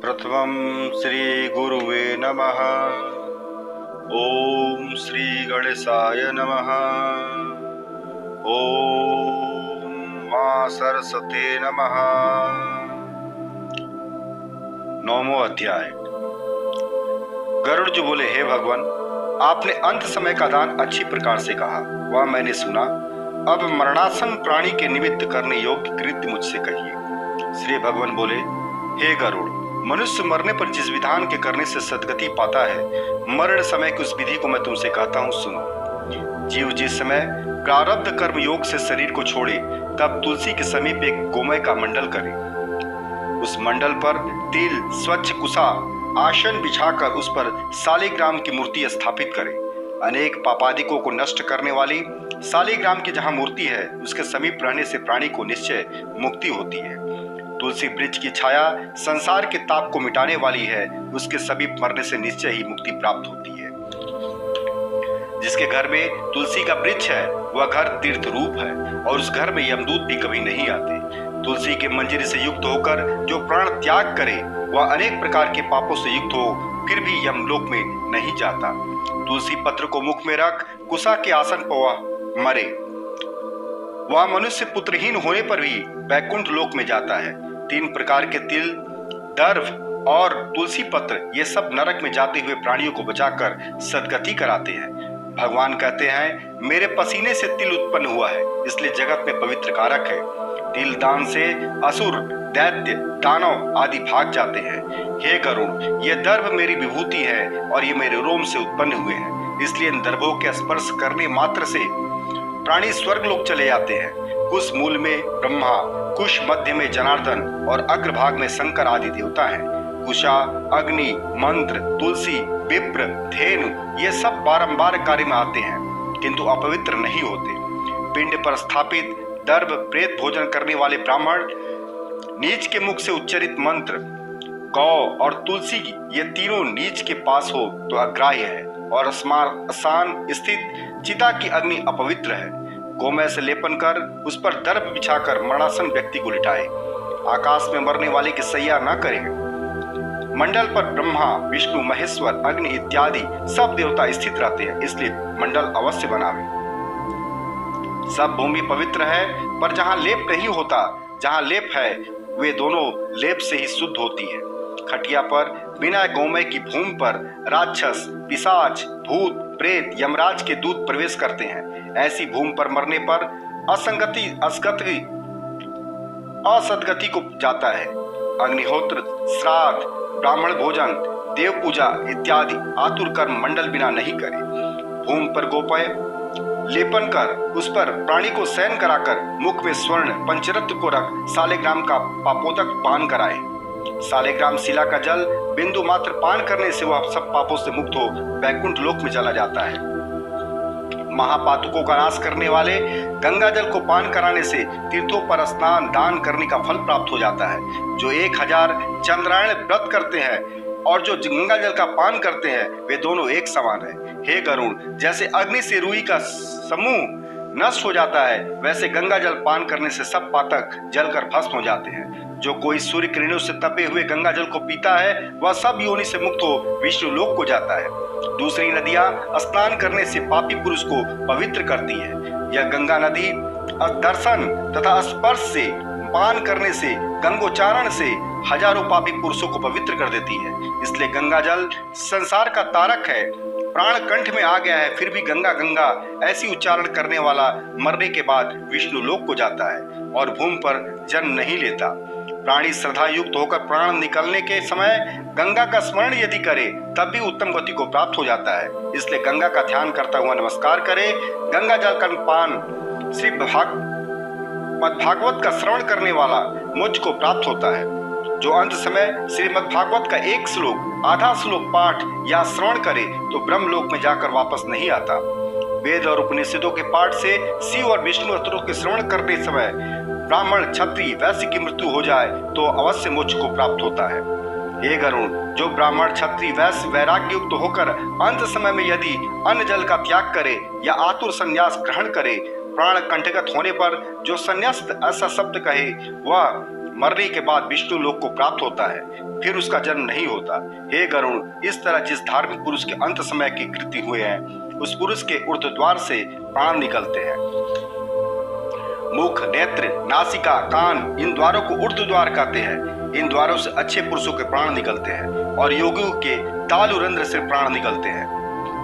प्रथमं श्री गुरुवे नमः। ओम श्री गणेशाय नमः। ओम मां सरस्वती नमः। 9वां अध्याय। गरुड़ जी बोले, हे भगवान, आपने अंत समय का दान अच्छी प्रकार से कहा, वह मैंने सुना। अब मरणासन प्राणी के निमित्त करने योग्य कृत्य मुझसे कहिए। श्री भगवान बोले, हे गरुड़, मनुष्य मरने पर जिस विधान के करने से सद्गति पाता है, मरण समय की उस विधि को मैं तुमसे कहता हूँ, सुनो। जीव जिस समय प्रारब्ध कर्म योग से शरीर को छोड़े, तब तुलसी के समीप एक गोमय का मंडल करे। उस मंडल पर तिल स्वच्छ कुसा आसन बिछाकर उस पर शालिग्राम की मूर्ति स्थापित करे। अनेक पापादिकों को नष्ट करने वाली शालिग्राम की जहाँ मूर्ति है, उसके समीप रहने से प्राणी को निश्चय मुक्ति होती है। तुलसी वृक्ष की छाया संसार के ताप को मिटाने वाली है, उसके समीप मरने से निश्चय ही मुक्ति प्राप्त होती है। जिसके घर में तुलसी का वृक्ष है, वह घर तीर्थ रूप है और उस घर में यमदूत भी कभी नहीं आते। तुलसी के मंजरी से युक्त होकर जो प्राण त्याग करे, वह अनेक प्रकार के पापों से युक्त हो फिर भी यमलोक में नहीं जाता। तुलसी पत्र को मुख में रख कुसा के आसन पर वह मरे, वह मनुष्य पुत्रहीन होने पर भी वैकुंठ लोक में जाता है। 3 प्रकार के तिल, दर्भ और तुलसी पत्र, ये सब नरक में जाते हुए प्राणियों को बचाकर सद्गति कराते हैं। भगवान कहते हैं, मेरे पसीने से तिल उत्पन्न हुआ है, इसलिए जगत में पवित्र कारक है। तिल दान से असुर, दैत्य, दानव आदि भाग जाते हैं। हे गरुड़, ये दर्भ मेरी विभूति है और ये मेरे रोम से उत्पन्न हुए हैं, इसलिए इन दर्भों के स्पर्श करने मात्र से प्राणी स्वर्ग लोक चले जाते हैं। कुश मूल में ब्रह्मा, कुश मध्य में जनार्दन और अग्रभाग में शंकर आदि देवता हैं। कुशा, अग्नि, मंत्र, तुलसी, विप्र, धेनु, ये सब बारंबार कार्य में आते हैं किंतु अपवित्र नहीं होते। पिंड पर स्थापित दर्भ प्रेत भोजन करने वाले ब्राह्मण, नीच के मुख से उच्चरित मंत्र, गौ और तुलसी, ये तीनों नीच के पास हो तो अग्राह्य है और श्मशान स्थित चिता की अग्नि अपवित्र है। गोमय से लेपन कर उस पर दर्भ बिछाकर मरणासन व्यक्ति को लिटाए। आकाश में मरने वाले की सैया न करे। मंडल पर ब्रह्मा, विष्णु, महेश्वर, अग्नि इत्यादि सब देवता स्थित रहते हैं, इसलिए मंडल अवश्य बनावे। सब भूमि पवित्र है, पर जहाँ लेप नहीं होता, जहाँ लेप है वे दोनों लेप से ही शुद्ध होती है। खटिया पर बिना गोमय की भूमि पर राक्षस, पिशाच, भूत, प्रेत, यमराज के दूत प्रवेश करते हैं। ऐसी भूमि पर मरने पर असदगति को जाता है। अग्निहोत्र, श्राद्ध, ब्राह्मण भोजन, देव पूजा इत्यादि आतुर कर्म मंडल बिना नहीं करे। भूमि पर गोपय लेपन कर उस पर प्राणी को शयन कराकर मुख में स्वर्ण पंचरत्न को रख शालिग्राम का पापोदक पान कराए। शालिग्राम शिला का जल बिंदु मात्र पान करने से वह सब पापों से मुक्त हो वैकुंठ लोक में चला जाता है। महापातकों का नाश करने वाले गंगा जल को पान कराने से तीर्थों पर स्नान दान करने का फल प्राप्त हो जाता है। जो 1000 चंद्रायण व्रत करते हैं और जो गंगा जल का पान करते हैं, वे दोनों एक समान है। हे गरुड़, जैसे अग्नि से रुई का समूह नष्ट हो जाता है, वैसे गंगा जल पान करने से सब पातक जलकर भस्म हो जाते हैं। जो कोई सूर्य किरणों से तपे हुए गंगा जल को पीता है, वह सब योनि से मुक्त हो विष्णु लोक को जाता है। दूसरी नदियां स्नान करने से पापी पुरुष को पवित्र करती है। यह गंगा नदी दर्शन तथा स्पर्श से, पान करने से, गंगोच्चारण से हजारों पापी पुरुषों को पवित्र कर देती है। इसलिए गंगा जल संसार का तारक है। प्राण कंठ में आ गया है, फिर भी गंगा गंगा ऐसी उच्चारण करने वाला मरने के बाद विष्णु लोक को जाता है और भूमि पर जन्म नहीं लेता। प्राणी श्रद्धा युक्त होकर प्राण निकलने के समय गंगा का स्मरण यदि करे, तब भी उत्तम गति को प्राप्त हो जाता है। इसलिए गंगा का ध्यान करता हुआ नमस्कार करे। गंगा जल का पान श्री भागवत का श्रवण करने वाला मुझ को प्राप्त होता है। जो अंत समय श्रीमद् भागवत का एक श्लोक, आधा श्लोक पाठ या श्रवण करे तो ब्रह्मलोक में जाकर वापस नहीं आता। वेद और उपनिषदों के पाठ से शिव और विष्णु अस्त्रों के श्रवण करते समय ब्राह्मण, क्षत्रिय, वैश्य की मृत्यु हो जाए तो अवश्य मोक्ष को प्राप्त होता है। हे गरुड़, जो ब्राह्मण, क्षत्रिय, वैश्य वैराग्य युक्त होकर अंत समय में यदि अन्न जल का त्याग करे या आतुर संन्यास ग्रहण करे, प्राण कंठगत होने पर जो संन्यास्त ऐसा शब्द कहे, वह मरने के बाद विष्णु लोक को प्राप्त होता है, फिर उसका जन्म नहीं होता। हे गरुण, इस तरह जिस धार्मिक पुरुष के अंत समय की कृति हुए हैं, उस पुरुष के ऊर्ध्वद्वार से प्राण निकलते हैं। मुख, नेत्र, नासिका, कान, इन द्वारों को ऊर्ध्वद्वार कहते हैं। इन द्वारों से अच्छे पुरुषों के प्राण निकलते हैं और योगियों के तालुरंध्र से प्राण निकलते हैं।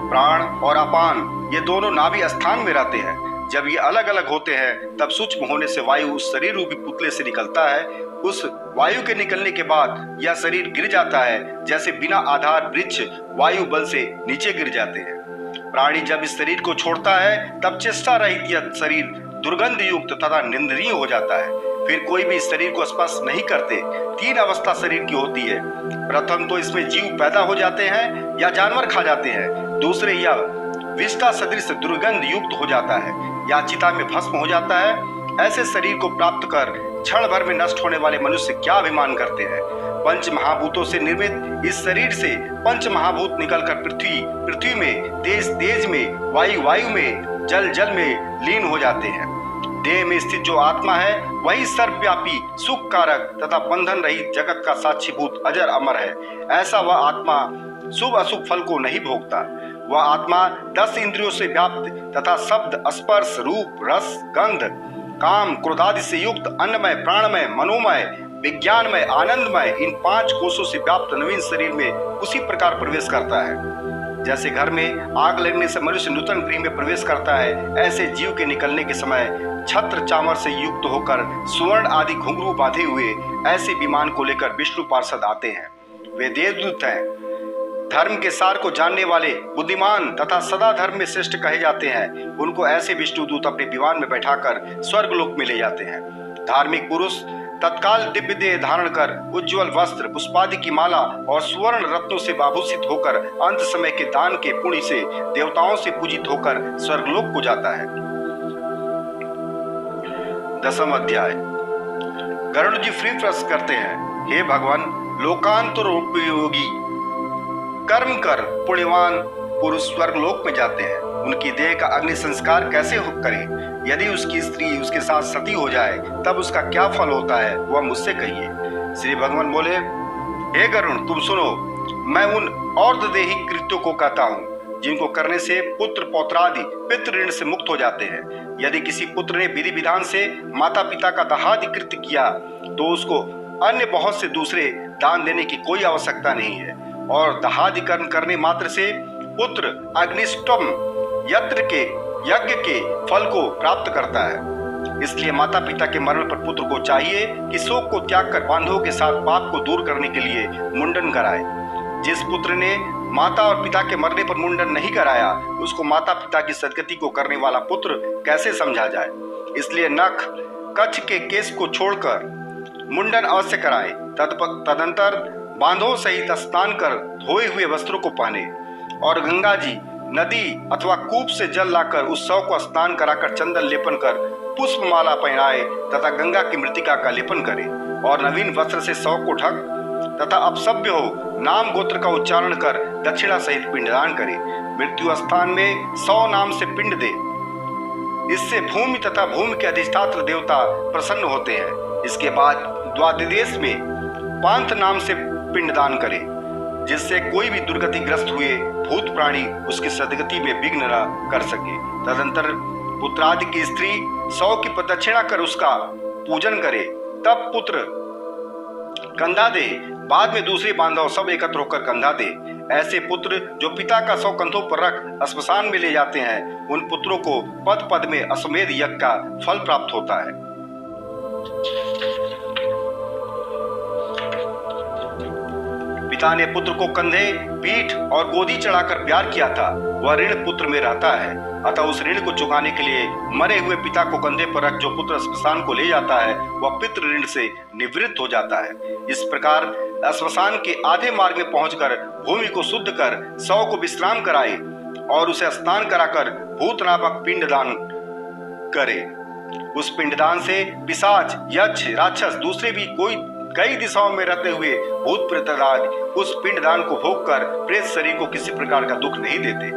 प्राण और अपान ये दोनों नाभि स्थान में रहते हैं। जब ये अलग अलग होते हैं तब सूक्ष्म होने से वायु उस शरीर रूपी पुतले से निकलता है। उस वायु के निकलने के बाद यह शरीर गिर जाता है, जैसे बिना आधार वृक्ष वायु बल से नीचे गिर जाते हैं। प्राणी जब इस शरीर को छोड़ता है तब चेष्टा रहित यह शरीर दुर्गंध युक्त तथा निंदनीय हो जाता है। फिर कोई भी इस शरीर को स्पर्श नहीं करते। 3 अवस्था शरीर की होती है। प्रथम तो इसमें जीव पैदा हो जाते हैं या जानवर खा जाते हैं। दूसरे यह विष्टा सदृश दुर्गंध युक्त हो जाता है या चिता में भस्म हो जाता है। ऐसे शरीर को प्राप्त कर क्षण भर में नष्ट होने वाले मनुष्य क्या अभिमान करते हैं। पंच महाभूतों से निर्मित इस शरीर से पंच महाभूत निकलकर पृथ्वी में, तेज में, वायु में, जल में लीन हो जाते हैं। देह में स्थित जो आत्मा है वही सर्वव्यापी, सुख कारक तथा बंधन रहित जगत का साक्षीभूत अजर अमर है। ऐसा वह आत्मा शुभ अशुभ फल को नहीं भोगता। वह आत्मा 10 इंद्रियों से व्याप्त तथा शब्द, स्पर्श, रूप, रस, गंध, काम, क्रोधादि से युक्त अन्नमय, प्राणमय, मनोमय, विज्ञानमय, आनंदमय इन 5 कोशों से व्याप्त नवीन शरीर में उसी प्रकार प्रवेश करता है। जैसे घर में आग लगने से मनुष्य नूतन गृह में प्रवेश करता है, ऐसे जीव के निकलने के समय छत्र चामर से युक्त होकर सुवर्ण आदि घुंघरू बांधे हुए ऐसे विमान को लेकर विष्णु पार्षद आते हैं। वे देवदूत हैं। धर्म के सार को जानने वाले, बुद्धिमान तथा सदा धर्म में श्रेष्ठ कहे जाते हैं। उनको ऐसे विष्णुदूत अपने विमान में बैठाकर स्वर्गलोक में ले जाते हैं। धार्मिक पुरुष तत्काल दिव्य देह धारण कर उज्ज्वल वस्त्र, पुष्पादि की माला और सुवर्ण रत्नों से आभूषित होकर अंत समय के दान के पुण्य से देवताओं से पूजित होकर स्वर्गलोक को जाता है। 10वां अध्याय। गरुड़ जी फिर प्रश्न करते हैं, हे भगवान, लोकांतरोपयोगी कर्म कर पुण्यवान पुरुष स्वर्गलोक में जाते हैं। उनकी देह का अग्नि संस्कार कैसे करें? यदि उसकी स्त्री उसके साथ सती हो जाए तब उसका क्या फल होता है, वह मुझसे कहिए। श्री भगवान बोले, हे गरुण, तुम सुनो, मैं उन और्ध्वदेही कृत्यों को कहता हूँ जिनको करने से पुत्र पौत्रादि पितृ ऋण से मुक्त हो जाते हैं। यदि किसी पुत्र ने विधि विधान से माता पिता का दहादि कृत्य किया तो उसको अन्य बहुत से दूसरे दान देने की कोई आवश्यकता नहीं है, और दहादि कर्म करने मात्र से पुत्र अग्निष्टम यज्ञ के फल को प्राप्त करता है। इसलिए माता पिता के मरण पर पुत्र को चाहिए कि शोक को त्याग कर बांधवों के साथ पाप को दूर करने के लिए मुंडन कराए। जिस पुत्र ने माता और पिता के मरने पर मुंडन नहीं कराया, उसको माता पिता की सदगति को करने वाला पुत्र कैसे समझा जाए। इसलिए नख कच्छ के केस को छोड़कर मुंडन अवश्य कराए। तदंतर बांधों सहित स्नान कर धोए हुए वस्त्रों को पहने और गंगा जी, नदी अथवा कूप से जल लाकर उस शव को स्नान कराकर चंदन लेपन कर पुष्पमाला पहनाए तथा गंगा की मृतिका का लेपन करे और नवीन वस्त्र से शव को ढक तथा अपसभ्य हो नाम गोत्र का उच्चारण कर दक्षिणा सहित पिंडदान करे। मृत्यु स्थान में 100 नाम से पिंड दे। इससे भूमि तथा भूमि के अधिष्ठात्र देवता प्रसन्न होते हैं। इसके बाद द्वाददेश में पांथ नाम से पिंडदान करे, जिससे कोई भी दुर्गतिग्रस्त हुए भूत प्राणी उसकी सदगति में विघ्न न कर सके। तदंतर पुत्रादि की स्त्री 100 की प्रदक्षिणा कर उसका पूजन करे, तब पुत्र कंधा दे। बाद में दूसरे बांधव सब एकत्र होकर कंधा दे। ऐसे पुत्र जो पिता का शव कंधों पर रख श्मशान में ले जाते हैं, उन पुत्रों को पद पद में अश्वमेध यज्ञ का फल प्राप्त होता है। पिता ने पुत्र को कंधे, पीठ और गोदी चढ़ाकर प्यार किया था, वह ऋण पुत्र में रहता है। अतः उस ऋण को चुकाने के लिए मरे हुए पिता को कंधे पर रख जो पुत्र श्मशान को ले जाता है, वह पितृ ऋण से निवृत्त हो जाता है। इस प्रकार श्मशान के आधे मार्ग में पहुंचकर भूमि को शुद्ध कर शव को विश्राम कराए और उसे स्नान कराकर भूत नामक पिंडदान करे। उस पिंडदान से पिशाच, यक्ष, राक्षस, दूसरे भी कई दिशाओं में रहते हुए भूत प्रेतराज उस पिंडदान को भोग कर प्रेत शरीर को किसी प्रकार का दुख नहीं देते।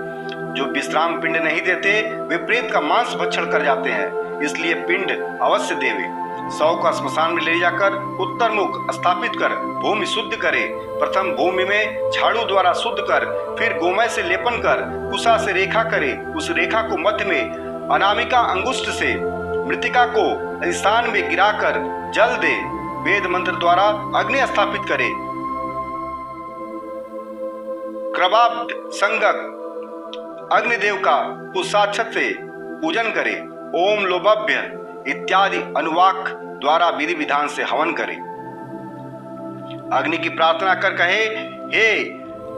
जो विश्राम पिंड नहीं देते वे प्रेत का मांस भक्षण कर जाते हैं, इसलिए पिंड अवश्य देवे। शव को स्मशान में ले जाकर उत्तर मुख स्थापित कर भूमि शुद्ध करे। प्रथम भूमि में झाड़ू द्वारा शुद्ध कर, फिर गोमय से लेपन कर कुशा से रेखा करे। उस रेखा को मध्य में अनामिका अंगुष्ठ से मृतिका को स्थान में गिराकर जल दे। वेद मंत्र द्वारा अग्नि स्थापित करे। क्रबाब्द संगक अग्निदेव का पुष्पाक्षत से पूजन करे। ओम लोभभ्य इत्यादि अनुवाक द्वारा विधि विधान से हवन करे। अग्नि की प्रार्थना कर कहे, हे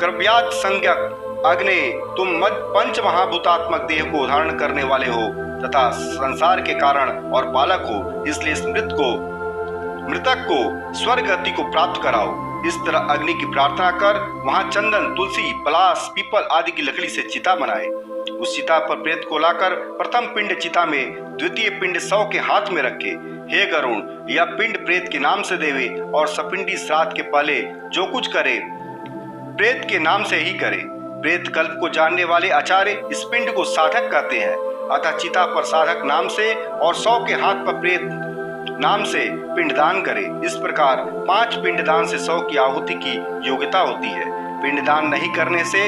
कृपयात संज्ञक अग्नि, तुम पंच महाभूतात्मक देह को धारण करने वाले हो तथा संसार के कारण और पालक हो, इसलिए इस मृतक को स्वर्ग गति को प्राप्त कराओ। इस तरह अग्नि की प्रार्थना कर वहां चंदन, तुलसी, पलाश, पीपल आदि की लकड़ी से चिता बनाए। उस चिता पर प्रेत को लाकर प्रथम पिंड चिता में, द्वितीय पिंड शव के हाथ में रखे। हे गरुण, यह पिंड प्रेत के नाम से देवे और सपिंडी श्राद्ध के पहले जो कुछ करे प्रेत के नाम से ही करे। प्रेत कल्प को जानने वाले आचार्य इस पिंड को साधक कहते हैं। अतः चिता पर साधक नाम से और शव के हाथ पर प्रेत नाम से पिंडदान करे। इस प्रकार 5 पिंडदान से शव की आहुति की योग्यता होती है। पिंडदान नहीं करने से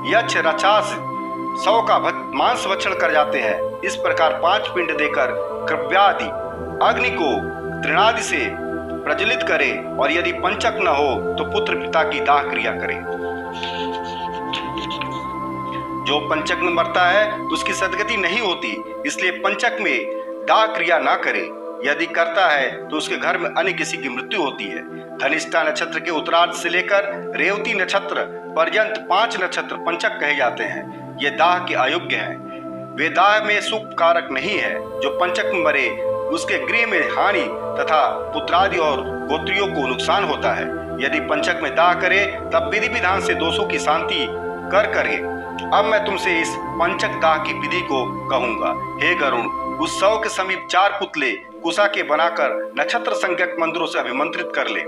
यक्ष राक्षस शव का मांस भक्षण कर जाते हैं। इस प्रकार 5 पिंड देकर कृप्यादि अग्नि को तृणादि से प्रज्वलित करे और यदि पंचक न हो तो पुत्र पिता की दाह क्रिया करे। जो पंचक में मरता है उसकी सदगति नहीं होती, इसलिए पंचक में दाह क्रिया न करे। यदि करता है तो उसके घर में अन्य किसी की मृत्यु होती है। धनिष्ठा नक्षत्र के उत्तरार्ध से लेकर रेवती नक्षत्र पर्यंत 5 नक्षत्र पंचक कहे जाते हैं। ये दाह के अयोग्य हैं। वे दाह में सुख कारक नहीं है। जो पंचक में मरे उसके गृह में हानि तथा पुत्रादि और गोत्रियों को नुकसान होता है। यदि पंचक में दाह करे तब विधि विधान से दोषों की शांति कर करे। अब मैं तुमसे इस पंचक दाह की विधि को कहूंगा। हे गरुण, उस शव के समीप 4 पुतले कुशा के बनाकर नक्षत्र संज्ञक मंत्रों से अभिमंत्रित कर ले।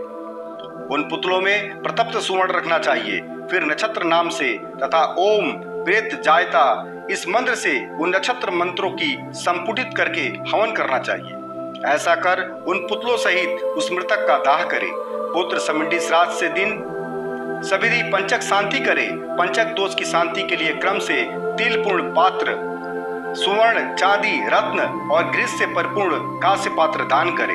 उन पुतलों में प्रतप्त सुवर्ण रखना चाहिए। फिर नक्षत्र नाम से तथा ओम प्रेत जायता इस मंत्र से उन नक्षत्र मंत्रों की संपुटित करके हवन करना चाहिए। ऐसा कर उन पुतलों सहित उस मृतक का दाह करे। पुत्र समिंडी श्राद्ध से दिन सविधि पंचक शांति करे। पंचक दोष की शांति के लिए क्रम से तिल पूर्ण पात्र, सुवर्ण, चांदी, रत्न और ग्रीस से परिपूर्ण कांस्य पात्र दान करे।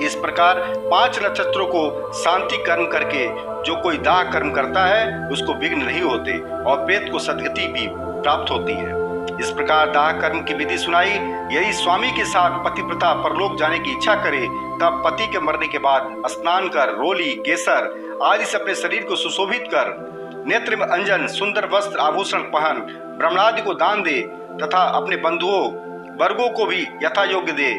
इस प्रकार 5 नक्षत्रों को शांति कर्म करके जो कोई दाह कर्म करता है उसको विघ्न नहीं होते और प्रेत को सदगति भी प्राप्त होती है। इस प्रकार दाह कर्म की विधि सुनाई। यदि स्वामी के साथ पतिव्रता परलोक जाने की इच्छा करे तब पति के मरने के बाद स्नान कर, रोली, केसर आदि से अपने शरीर को सुशोभित कर, नेत्र में अंजन, सुंदर वस्त्र आभूषण पहन, ब्राह्मणादि को दान दे तथा अपने बंधुओं वर्गों को भी यथा योग्य दे।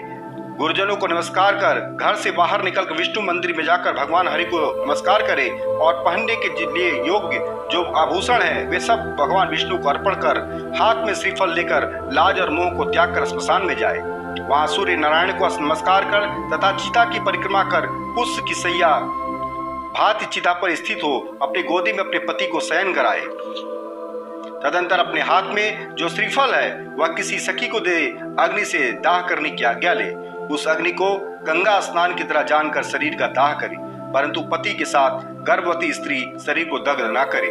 गुरुजनों को नमस्कार कर घर से बाहर निकलकर विष्णु मंदिर में जाकर भगवान हरि को नमस्कार करे और पहनने के लिए योग्य जो आभूषण है वे सब भगवान विष्णु को अर्पण कर हाथ में श्रीफल लेकर लाज और मोह को त्याग कर स्मशान में जाए। वहां सूर्य नारायण को नमस्कार कर तथा चिता की परिक्रमा कर पुष्प की सैया भांति चिता पर स्थित हो अपनी गोदी में अपने पति को शयन कराए। तदंतर अपने हाथ में जो श्रीफल है वह किसी सखी को दे अग्नि से दाह करने की आज्ञा ले। उस अग्नि को गंगा स्नान की तरह जानकर शरीर का दाह करे, परंतु पति के साथ गर्भवती स्त्री शरीर को दग्ध न करे।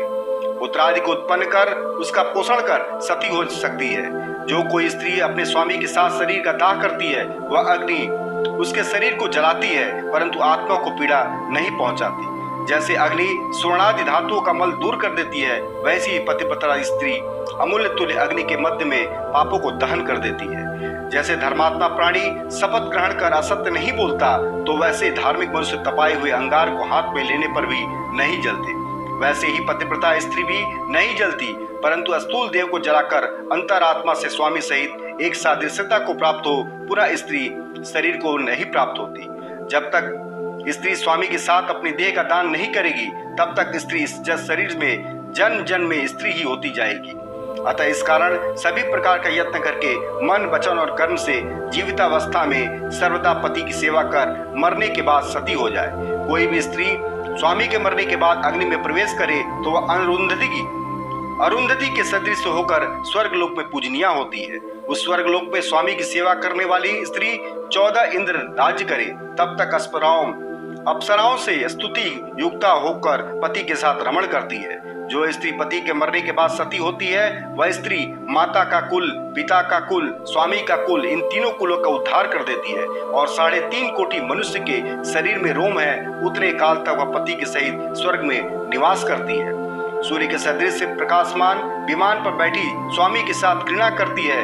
पुत्रादि को उत्पन्न कर उसका पोषण कर सती हो सकती है। जो कोई स्त्री अपने स्वामी के साथ शरीर का दाह करती है वह अग्नि उसके शरीर को जलाती है, परंतु आत्मा को पीड़ा नहीं पहुंचाती। जैसे अग्नि स्वर्णादि धातुओं का मल दूर कर देती है, वैसी ही पतिव्रता स्त्री अमूल्य तुल्य अग्नि के मध्य में पापों को दहन कर देती है। जैसे धर्मात्मा प्राणी शपथ ग्रहण कर असत्य नहीं बोलता, तो वैसे धार्मिक मनुष्य तपाए हुए अंगार को हाथ में लेने पर भी नहीं जलते। वैसे ही पतिव्रता स्त्री भी नहीं जलती, परंतु स्थूल देह को जलाकर अंतरात्मा से स्वामी सहित एक सादृश्यता को प्राप्त हो पुनः स्त्री शरीर को नहीं प्राप्त होती। जब तक स्त्री स्वामी के साथ अपने देह का दान नहीं करेगी तब तक स्त्री इस शरीर में जन्म जन्म में स्त्री ही होती जाएगी। अतः इस कारण सभी प्रकार का यत्न करके मन, वचन और कर्म से जीवितावस्था में सर्वदा पति की सेवा कर मरने के बाद सती हो जाए। कोई भी स्त्री स्वामी के मरने के बाद अग्नि में प्रवेश करे तो वह अरुंधति के सदृश होकर स्वर्ग लोक में पूजनीय होती है। उस स्वर्गलोक में स्वामी की सेवा करने वाली स्त्री 14 इंद्र राज्य करे, तब तक अप्सराओं से स्तुति युक्ता होकर पति के साथ रमण करती है। जो स्त्री पति के मरने के बाद सती होती है, वह स्त्री माता का कुल, पिता का कुल, स्वामी का कुल, इन तीनों कुलों का उद्धार कर देती है और 3.5 कोटि मनुष्य के शरीर में रोम है, उतने काल तक वह पति के सहित स्वर्ग में निवास करती है। सूर्य के सदृश से प्रकाशमान विमान पर बैठी स्वामी के साथ घृणा करती है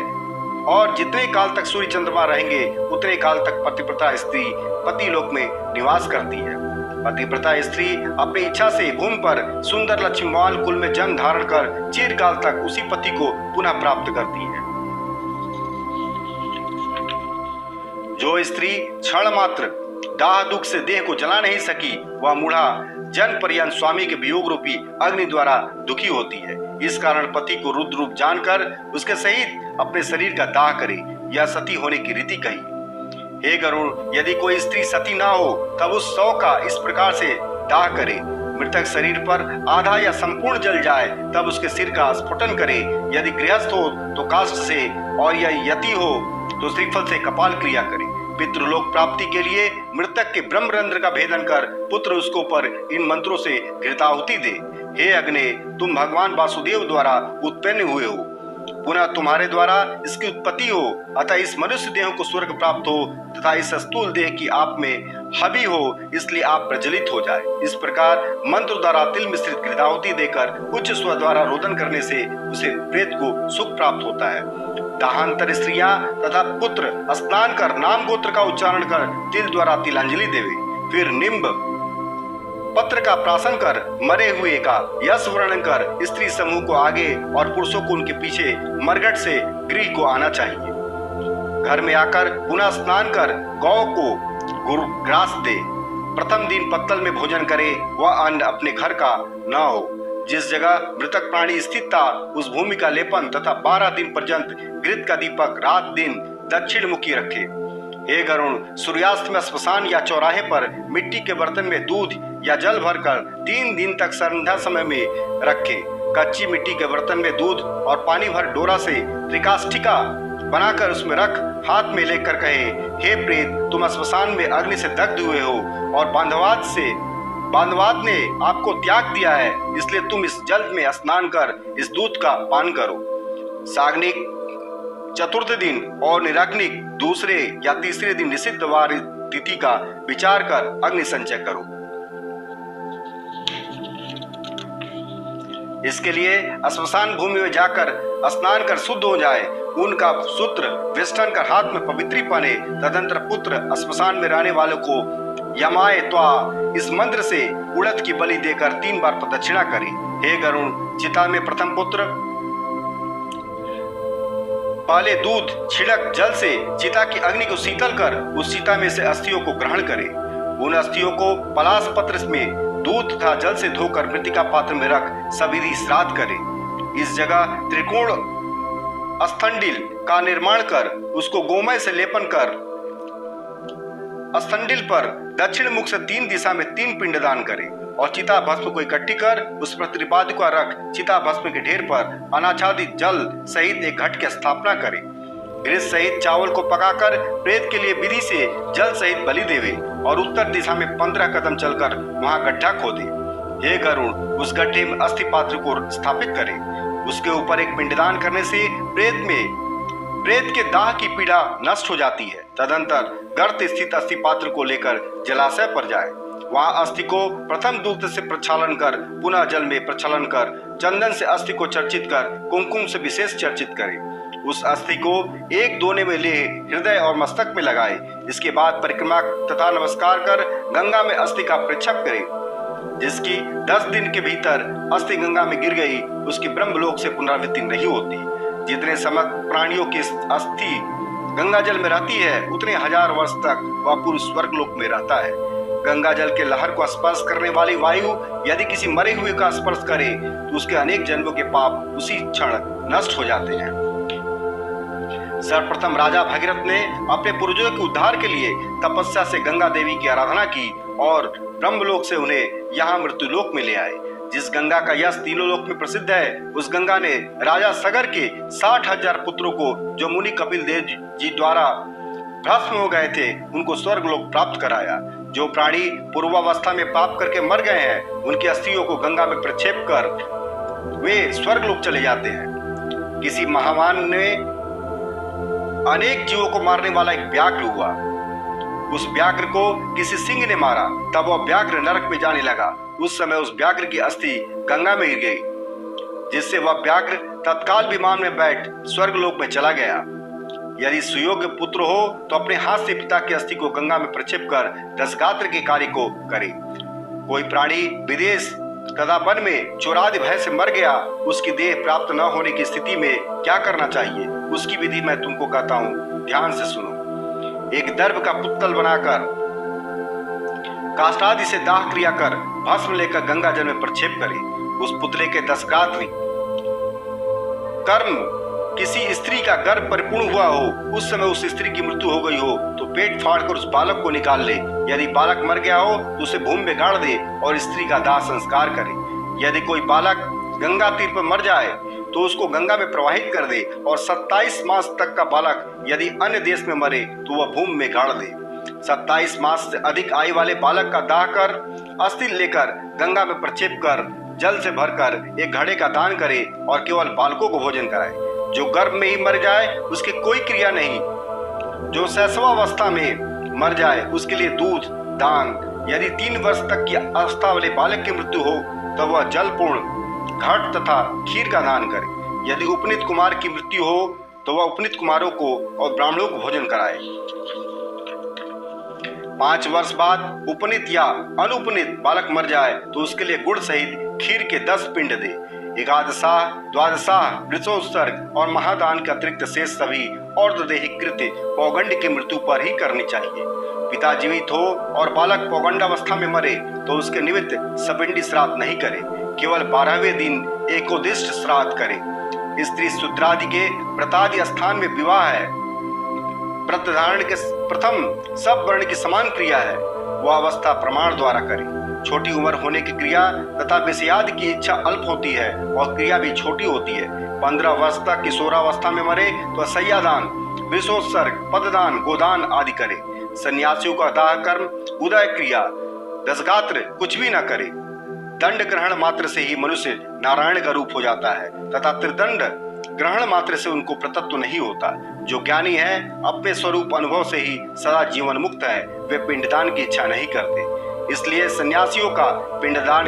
और जितने काल तक सूर्य चंद्रमा रहेंगे उतने काल तक पतिव्रता स्त्री पति लोक में निवास करती है। पतिव्रता स्त्री अपनी इच्छा से भूमि पर सुंदर लक्ष्मीवान कुल में जन्म धारण कर चिरकाल तक उसी पति को पुनः प्राप्त करती है। जो स्त्री क्षण मात्र दाह दुख से देह को जला नहीं सकी, वह मूढ़ा जन्म पर्यंत स्वामी के वियोग रूपी अग्नि द्वारा दुखी होती है। इस कारण पति को रुद्र रूप जानकर उसके सहित अपने शरीर का दाह करे, यह सती होने की रीति कही। हे गरुड़, यदि कोई स्त्री सती ना हो तब उस शव का इस प्रकार से दाह करे, मृतक शरीर पर आधा या संपूर्ण जल जाए तब उसके सिर का स्फुटन करे। यदि गृहस्थ हो तो काष्ठ से और यह यति हो तो श्रीफल से कपाल क्रिया करे। पितृलोक प्राप्ति के लिए मृतक के ब्रह्मरंध्र का भेदन कर पुत्र उसको पर इन मंत्रों से घृताहुति दे। हे अग्नि, तुम भगवान वासुदेव द्वारा उत्पन्न हुए हो, पुनः तुम्हारे द्वारा इसकी उत्पत्ति हो, अतः इस मनुष्य देह को स्वर्ग प्राप्त हो तथा इस स्थूल देह की आप में हबी हो, इसलिए आप प्रज्वलित हो जाए। इस प्रकार मंत्र द्वारा तिल मिश्रित घृताहुति देकर उच्च स्वर द्वारा रोदन करने से उसे प्रेत को सुख प्राप्त होता है। दाहांतर स्त्रियां तथा पुत्र स्नान कर नाम गोत्र का उच्चारण कर तिल द्वारा तिलांजलि देवे, फिर निम्ब पत्र का प्राशन कर मरे हुए का यश वर्णन कर स्त्री समूह को आगे और पुरुषों को उनके पीछे मरघट से गृह को आना चाहिए। घर में आकर पुनः स्नान कर गौ को ग्रास दे। प्रथम दिन पत्तल में भोजन करे, वह अन्न अपने घर का न हो। जिस जगह मृतक प्राणी स्थित था उस भूमि का लेपन तथा 12 दिन पर्यंत घृत का दीपक रात दिन दक्षिण मुखी रखे। हे गरुण, सूर्यास्त में स्मशान या चौराहे पर मिट्टी के बर्तन में दूध या जल भरकर 3 दिन तक संध्या समय में रखे। कच्ची मिट्टी के बर्तन में दूध और पानी भर डोरा से त्रिकाष्ठिका बनाकर उसमें रख हाथ में लेकर कहे, हे प्रेत, तुम स्मशान में अग्नि से दग्ध हुए हो और बांधवाद ने आपको त्याग दिया है, इसलिए तुम इस जल में स्नान कर इस दूध का पान करो। साग्निक चतुर्थ दिन और निराग्निक दूसरे या तीसरे दिन निषिद्ध वार तिथि का विचार कर अग्नि संचय करो। इसके लिए स्मशान भूमि में जाकर स्नान कर शुद्ध हो जाए, उनका सूत्र वेष्टन कर हाथ में पवित्री पहने। तदंतर पुत्र स्मशान में रहने वालों को यमाए त्वा इस मंत्र से उड़द की बलि देकर 3 बार प्रदक्षिणा करे। हे गरुण, चिता में प्रथम पुत्र पहले दूध छिड़क जल से चिता की अग्नि को शीतल कर उस चिता में से अस्थियों को ग्रहण करे। उन अस्थियों को पलाश पत्र में दूध तथा जल से धोकर मृतिका पात्र में रख सविधि श्राद्ध करे। इस जगह त्रिकोण स्थंडिल का निर्माण कर उसको गोमय से लेपन कर स्थंडिल पर दक्षिण मुख से 3 दिशा में 3 पिंडदान करे और चिता भस्म को इकट्ठी कर उस पर त्रिपादिका रख चिता भस्म के ढेर पर अनाच्छादित जल सहित एक घट की स्थापना करे। घृत सहित चावल को पकाकर प्रेत के लिए विधि से जल सहित बलि देवे और उत्तर दिशा में 15 कदम चलकर वहां गड्ढा खोदे। हे गरुण, उस गड्ढे में अस्थि पात्र को स्थापित करे। उसके ऊपर एक पिंडदान करने से प्रेत के दाह की पीड़ा नष्ट हो जाती है। तदंतर गर्त स्थित अस्थि पात्र को लेकर जलाशय पर जाए। वहां अस्थि को प्रथम दूध से प्रक्षालन कर पुनः जल में प्रक्षालन कर चंदन से अस्थि को चर्चित कर कुमकुम से विशेष चर्चित करे। उस अस्थि को एक दोने में ले हृदय और मस्तक में लगाए। इसके बाद परिक्रमा तथा नमस्कार कर गंगा में अस्थि का प्रक्षेप करे। जिसकी 10 दिन के भीतर अस्थि गंगा में गिर गई उसकी ब्रह्मलोक से पुनरावृत्ति नहीं होती। जितने समय प्राणियों की अस्थि गंगा जल में रहती है उतने 1000 वर्ष तक वह पुरुष स्वर्गलोक में रहता है। गंगा जल के लहर को स्पर्श करने वाली वायु यदि किसी मरे हुए का स्पर्श करे तो उसके अनेक जन्मों के पाप उसी क्षण नष्ट हो जाते हैं। सर्वप्रथम राजा भगीरथ ने अपने पूर्वजों के उद्धार के लिए तपस्या से गंगा देवी की आराधना की और ब्रह्मलोक से उन्हें यहाँ मृत्युलोक में ले आए। जिस गंगा का यश तीनों लोक में प्रसिद्ध है, उस गंगा ने राजा सगर के 60,000 पुत्रों को जो मुनि कपिल देव जी द्वारा भस्म हो गए थे, उनको स्वर्ग लोक प्राप्त कराया। जो प्राणी पूर्वावस्था में पाप करके मर गए हैं, उनकी अस्थियों को गंगा में प्रक्षेप कर वे स्वर्ग लोक चले जाते हैं। किसी महामान ने अनेक जीवों को मारने वाला एक व्याघ्र हुआ। उस व्याघ्र को किसी सिंह ने मारा, तब वह व्याघ्र नरक में जाने लगा। उस समय उस व्याघ्र की अस्थि गंगा में गिर गई, जिससे वह व्याघ्र तत्काल विमान में बैठ स्वर्ग लोक में चला गया। यदि सुयोग्य पुत्र हो तो अपने हाथ से पिता की अस्थि को गंगा में प्रक्षेप कर दशगात्र के कार्य को करे। कोई प्राणी विदेश तथा वन में चोरादि भय से मर गया, उसकी देह प्राप्त न होने की स्थिति में क्या करना चाहिए, उसकी विधि मैं तुमको कहता हूँ, ध्यान से सुनो। एक दर्भ का पुतल बनाकर काष्ठादि से दाह क्रिया कर भस्म लेकर गंगा जल में प्रक्षेप करे। उस पुतले के दशगात्र कर्म किसी स्त्री का गर्भ परिपूर्ण हुआ हो, उस समय उस स्त्री की मृत्यु हो गई हो, तो पेट फाड़कर उस बालक को निकाल ले। यदि बालक मर गया हो तो उसे भूमि में गाड़ दे और स्त्री का दाह संस्कार करे। यदि कोई बालक गंगा तीर पर मर जाए तो उसको गंगा में प्रवाहित कर दे, और 27 मास तक का बालक यदि अन्य देश में मरे तो वह भूमि में गाड़ दे। 27 मास से अधिक आयु वाले बालक का दाह कर अस्थि लेकर गंगा में प्रक्षेप कर जल से भरकर एक घड़े का दान करे और केवल बालकों को भोजन कराए। जो गर्भ में ही मर जाए उसकी कोई क्रिया नहीं। जो शैशवावस्था में मर जाए उसके लिए दूध दान। यदि 3 वर्ष तक की अवस्था वाले बालक की मृत्यु हो तो वह जलपूर्ण घट तथा खीर का दान करे। यदि उपनीत कुमार की मृत्यु हो तो वह उपनीत कुमारों को और ब्राह्मणों को भोजन कराए। 5 वर्ष बाद उपनीत या अनुपनीत बालक मर जाए तो उसके लिए गुड़ सहित खीर के 10 पिंड दे। एकादशाह द्वादशाह वृषोत्सर्ग और महादान के अतिरिक्त शेष सभी और्ध्वदेहिक कृत्य पौगंड की मृत्यु पर ही करनी चाहिए। पिता जीवित हो और बालक पौगंडावस्था में मरे तो उसके निमित्त सपिंडी श्राद्ध नहीं करे, केवल 12वें दिन एकोदिष्ट श्राद्ध करे। स्त्री शूद्रादि के व्रतादि स्थान में विवाह है, व्रत धारण के प्रथम सब वर्ण की समान क्रिया है, वह अवस्था प्रमाण द्वारा करे। छोटी उम्र होने की क्रिया तथा विषयादि की इच्छा अल्प होती है और क्रिया भी छोटी होती है। 15 वर्ष तक किशोरावस्था में मरे तो शय्यादान, वृषोत्सर्ग, पददान, गोदान आदि करे। सन्यासियों का दाह कर्म, उदय क्रिया, दशगात्र कुछ भी न करे। दंड ग्रहण मात्र से ही मनुष्य नारायण का रूप हो जाता है तथा त्रिदंड ग्रहण मात्र से उनको प्रतत्व नहीं होता। जो ज्ञानी है अपने स्वरूप अनुभव से ही सदा जीवन मुक्त है, वे पिंडदान की इच्छा नहीं करते। इसलिए सन्यासियों का पिंडदान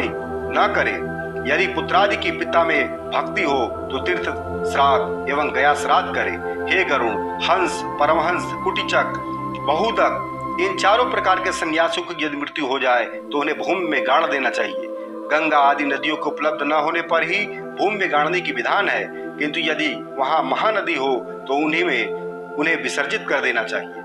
न करें। यदि पुत्रादि की पिता में भक्ति हो तो तीर्थ श्राद्ध एवं गया श्राद्ध करे। हे गरुण, हंस, परमहंस, कुटिचक, बहुदक, इन चारों प्रकार के सन्यासियों की यदि मृत्यु हो जाए तो उन्हें भूमि में गाड़ देना चाहिए। गंगा आदि नदियों को उपलब्ध न होने पर ही भूमि में गाड़ने की विधान है, किंतु यदि वहां महानदी हो तो उन्हें विसर्जित कर देना चाहिए।